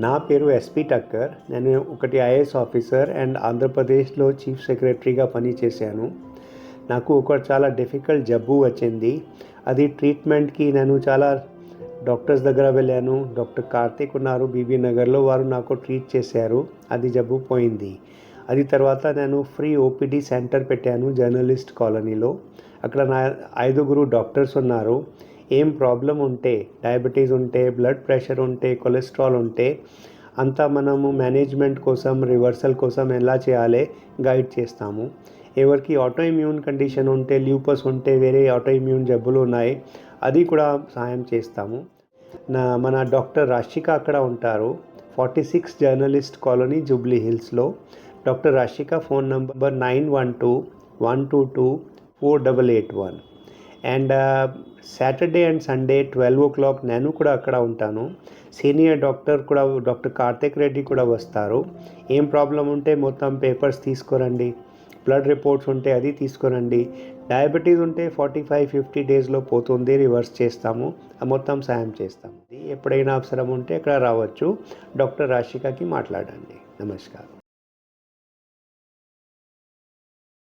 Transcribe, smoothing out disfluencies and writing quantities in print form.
నా పేరు ఎస్పి టక్కర్. నేను ఒకటి ఐఏఎస్ ఆఫీసర్ అండ్ ఆంధ్రప్రదేశ్లో చీఫ్ సెక్రటరీగా పనిచేశాను. నాకు ఒక చాలా డిఫికల్ట్ జబ్బు వచ్చింది. అది ట్రీట్మెంట్కి నేను చాలా డాక్టర్స్ దగ్గర వెళ్ళాను. డాక్టర్ కార్తిక్ ఉన్నారు బీబీ నగర్లో, వారు నాకు ట్రీట్ చేశారు. అది జబ్బు పోయింది. అది తర్వాత నేను ఫ్రీ ఓపీడీ సెంటర్ పెట్టాను జర్నలిస్ట్ కాలనీలో. అక్కడ నా 5 డాక్టర్స్ ఉన్నారు. ఏం ప్రాబ్లం ఉంటే, డయాబెటీస్ ఉంటే, బ్లడ్ ప్రెషర్ ఉంటే, కొలెస్ట్రాల్ ఉంటే అంతా మనము మేనేజ్మెంట్ కోసం, రివర్సల్ కోసం ఎలా చేయాలి గైడ్ చేస్తాము. ఎవరికి ఆటో ఇమ్యూన్ కండిషన్ ఉంటే, ల్యూపస్ ఉంటే, వేరే ఆటో ఇమ్యూన్ జబ్బులు ఉన్నాయి, అది కూడా సహాయం చేస్తాము. మన డాక్టర్ రాశిక అక్కడ ఉంటారు. 46 జర్నలిస్ట్ కాలనీ జూబ్లీ హిల్స్లో. Doctor Rasika phone number 9121224881. And Saturday and Sunday 12 o'clock నేను కూడా అక్కడ ఉంటాను. సీనియర్ డాక్టర్ కూడా డాక్టర్ కార్తిక్ రెడ్డి కూడా వస్తారు. ఏం ప్రాబ్లం ఉంటే మొత్తం పేపర్స్ తీసుకురండి, బ్లడ్ రిపోర్ట్స్ ఉంటే అది తీసుకురండి. డయాబెటీస్ ఉంటే 45-50 డేస్లో పోతుంది, రివర్స్ చేస్తాము, మొత్తం సాయం చేస్తాము. ఎప్పుడైనా అవసరం ఉంటే అక్కడ రావచ్చు. డాక్టర్ రాశికకి మాట్లాడండి. నమస్కారం.